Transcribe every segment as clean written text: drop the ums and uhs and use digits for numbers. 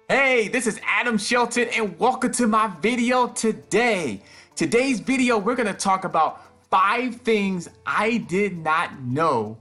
Hey, this is Adam Shelton and welcome to my video today. Today's video, we're gonna talk about 5 things I did not know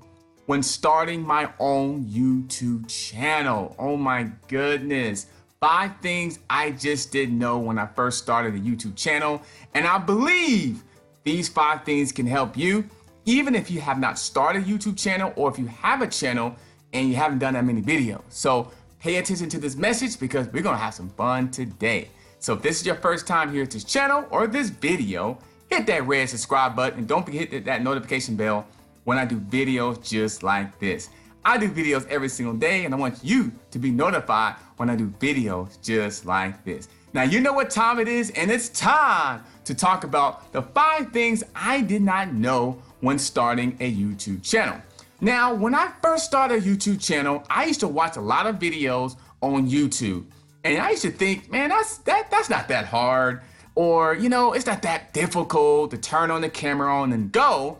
when starting my own YouTube channel. Oh my goodness. 5 things I just didn't know when I first started a YouTube channel. And I believe these 5 things can help you, even if you have not started a YouTube channel or if you have a channel and you haven't done that many videos. So pay attention to this message because we're gonna have some fun today. So if this is your first time here at this channel or this video, hit that red subscribe button and don't forget to hit that notification bell when I do videos just like this. I do videos every single day and I want you to be notified when I do videos just like this. Now you know what time it is, and it's time to talk about the 5 things I did not know when starting a YouTube channel. Now, when I first started a YouTube channel, I used to watch a lot of videos on YouTube. And I used to think, man, that's not that hard. Or, you know, it's not that difficult to turn on the camera on and go.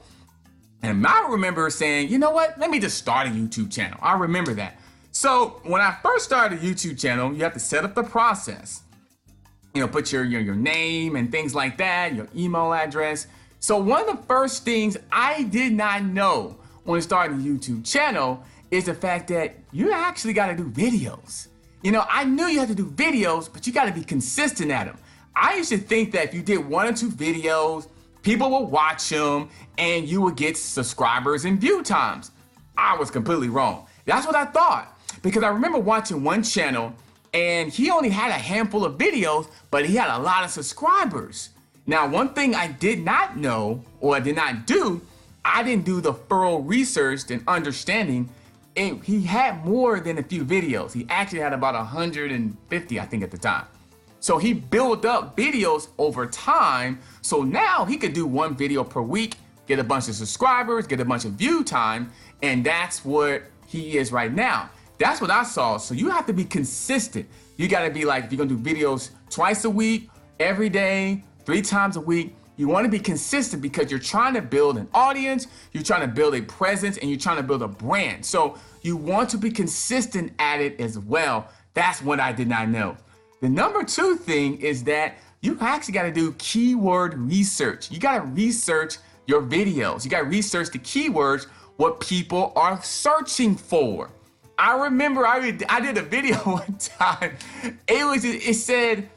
And I remember saying, you know what, let me just start a YouTube channel. I remember that. So when I first started a YouTube channel, you have to set up the process. You know, put your name and things like that, your email address. So one of the first things I did not know when starting a YouTube channel is the fact that you actually got to do videos. You know, I knew you had to do videos, but you got to be consistent at them. I used to think that if you did 1 or 2 videos, people would watch them and you would get subscribers and view times. I was completely wrong. That's what I thought, because I remember watching one channel and he only had a handful of videos, but he had a lot of subscribers. Now, one thing I did not know or I did not do, I didn't do the thorough research and understanding. And he had more than a few videos. He actually had about 150, I think, at the time. So he built up videos over time. So now he could do 1 video per week, get a bunch of subscribers, get a bunch of view time. And that's what he is right now. That's what I saw. So you have to be consistent. You got to be like, if you're going to do videos twice a week, every day, 3 times a week, you want to be consistent because you're trying to build an audience, you're trying to build a presence, and you're trying to build a brand. So you want to be consistent at it as well. That's what I did not know. The number 2 thing is that you actually got to do keyword research. You got to research your videos. You got to research the keywords, what people are searching for. I remember I did a video one time. It said,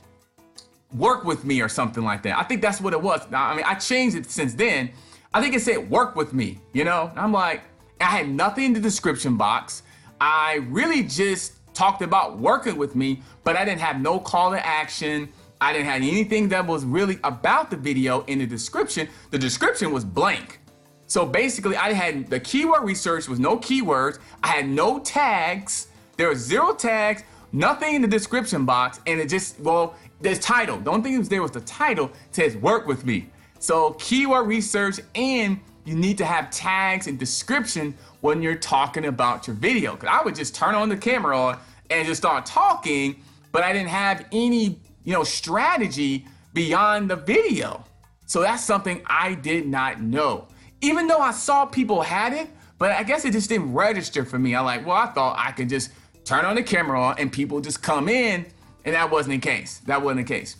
work with me or something like that. I think that's what it was. Now, I mean, I changed it since then. I think it said work with me, you know? I'm like, I had nothing in the description box. I really just talked about working with me, but I didn't have no call to action. I didn't have anything that was really about the video in the description. The description was blank. So basically I had the keyword research with no keywords. I had no tags. There were 0 tags, nothing in the description box. And it just, well, there's title. The only thing that was there was the title. Says work with me. So keyword research, and you need to have tags and description when you're talking about your video. Because I would just turn on the camera on and just start talking, but I didn't have any, strategy beyond the video. So that's something I did not know. Even though I saw people had it, but I guess it just didn't register for me. I thought I could just turn on the camera on and people just come in. And that wasn't the case. That wasn't the case.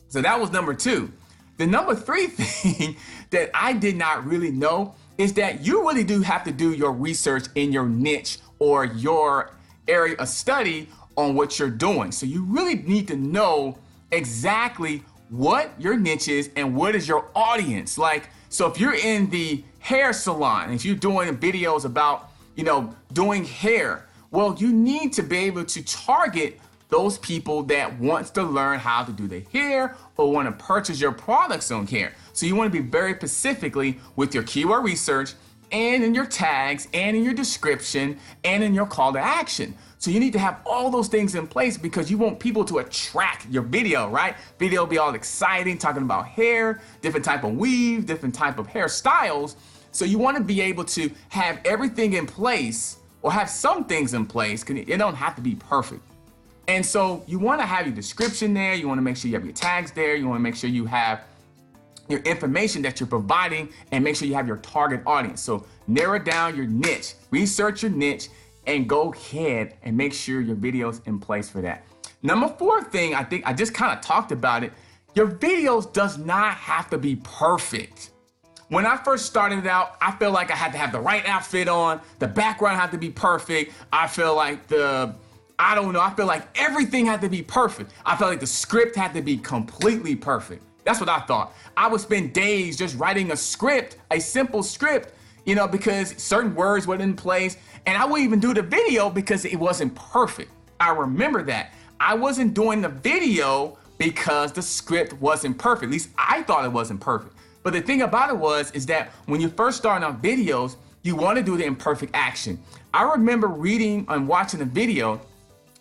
So that was number 2. The number 3 thing that I did not really know is that you really do have to do your research in your niche or your area of study on what you're doing. So you really need to know exactly what your niche is and what is your audience. So if you're in the hair salon, if you're doing videos about, doing hair, well, you need to be able to target those people that wants to learn how to do their hair or want to purchase your products on hair. So you want to be very specifically with your keyword research and in your tags and in your description and in your call to action. So you need to have all those things in place because you want people to attract your video, right? Video will be all exciting, talking about hair, different type of weave, different type of hairstyles. So you want to be able to have everything in place or have some things in place, because it don't have to be perfect. And so you want to have your description there. You want to make sure you have your tags there. You want to make sure you have your information that you're providing and make sure you have your target audience. So narrow down your niche, research your niche, and go ahead and make sure your video's in place for that. Number 4 thing, I think I just kind of talked about it. Your videos does not have to be perfect. When I first started out, I felt like I had to have the right outfit on, the background had to be perfect. I feel like I feel like everything had to be perfect. I felt like the script had to be completely perfect. That's what I thought. I would spend days just writing a script, a simple script, because certain words weren't in place. And I wouldn't even do the video because it wasn't perfect. I remember that. I wasn't doing the video because the script wasn't perfect. At least I thought it wasn't perfect. But the thing about it is that when you first start on videos, you want to do the imperfect action. I remember reading and watching a video,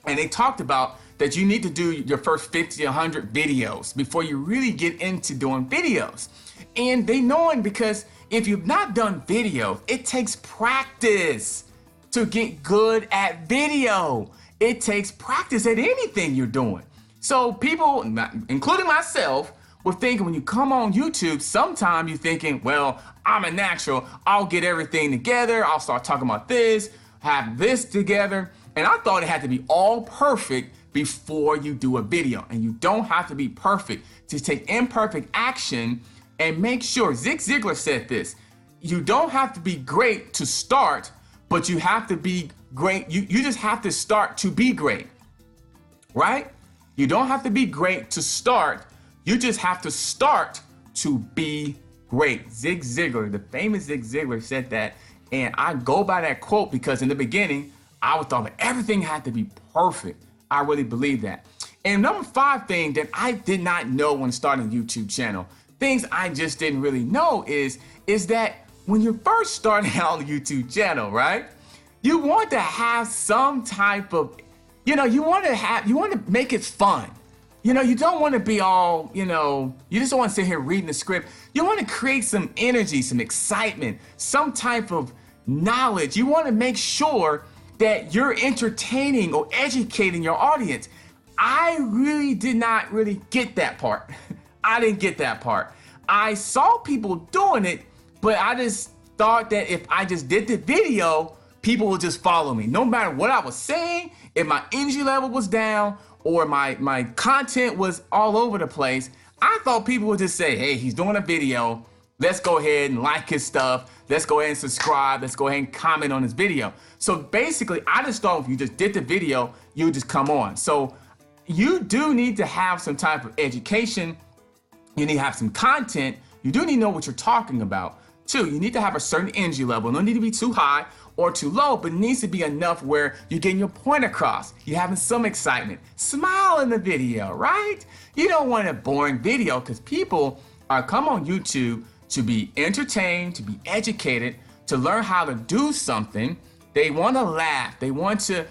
and they talked about that you need to do your first 50, 100 videos before you really get into doing videos. And they knowing because if you've not done videos, it takes practice to get good at video. It takes practice at anything you're doing. So people, including myself, were thinking when you come on YouTube, sometimes you're thinking, well, I'm a natural. I'll get everything together. I'll start talking about this, have this together. And I thought it had to be all perfect before you do a video. And you don't have to be perfect. To take imperfect action and make sure, Zig Ziglar said this, you don't have to be great to start, but you have to be great. You just have to start to be great, right? You don't have to be great to start. You just have to start to be great. Zig Ziglar, the famous Zig Ziglar said that. And I go by that quote because in the beginning, I was thought everything had to be perfect. I really believe that. And number 5 thing that I did not know when starting a YouTube channel, things I just didn't really know is that when you're first starting out a YouTube channel, right? You want to have some type of, you want to make it fun. You don't want to be all, you just don't want to sit here reading the script. You want to create some energy, some excitement, some type of knowledge. You want to make sure that you're entertaining or educating your audience. I really did not really get that part. I didn't get that part. I saw people doing it, but I just thought that if I just did the video, people would just follow me. No matter what I was saying, if my energy level was down or my content was all over the place, I thought people would just say, hey, he's doing a video. Let's go ahead and like his stuff. Let's go ahead and subscribe. Let's go ahead and comment on his video. So basically, I just thought if you just did the video, you would just come on. So you do need to have some type of education. You need to have some content. You do need to know what you're talking about. 2, you need to have a certain energy level. No need to be too high or too low, but it needs to be enough where you're getting your point across. You're having some excitement. Smile in the video, right? You don't want a boring video because people come on YouTube to be entertained, to be educated, to learn how to do something. They want to laugh. They want to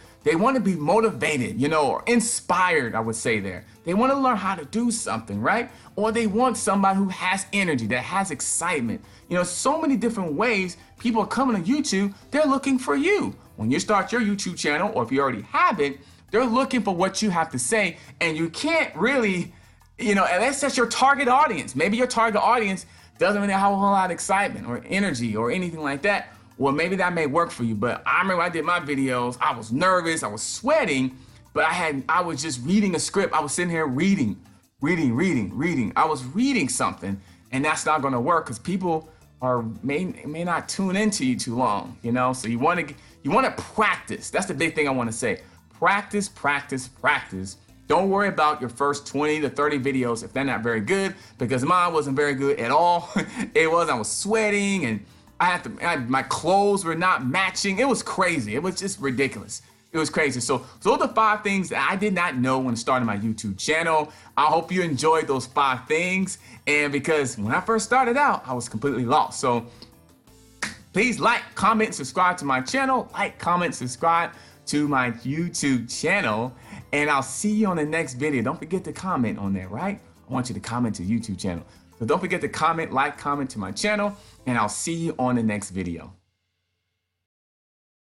be motivated, or inspired, I would say there. They want to learn how to do something, right? Or they want somebody who has energy, that has excitement. So many different ways people are coming to YouTube, they're looking for you. When you start your YouTube channel, or if you already have it, they're looking for what you have to say, and you can't really, unless that's your target audience. Maybe your target audience doesn't really have a whole lot of excitement or energy or anything like that. Well, maybe that may work for you, but I remember I did my videos, I was nervous, I was sweating, but I was just reading a script. I was sitting here reading. I was reading something, and that's not gonna work because people may not tune into you too long, So you wanna practice. That's the big thing I wanna say. Practice, practice, practice. Don't worry about your first 20 to 30 videos if they're not very good, because mine wasn't very good at all. I was sweating, and my clothes were not matching. It was crazy. It was just ridiculous. It was crazy. So those are the 5 things that I did not know when starting my YouTube channel. I hope you enjoyed those 5 things. And because when I first started out, I was completely lost. So please like, comment, subscribe to my channel. Like, comment, subscribe to my YouTube channel. And I'll see you on the next video. Don't forget to comment on there, right? I want you to comment to the YouTube channel. So don't forget to comment, like, comment to my channel, and I'll see you on the next video.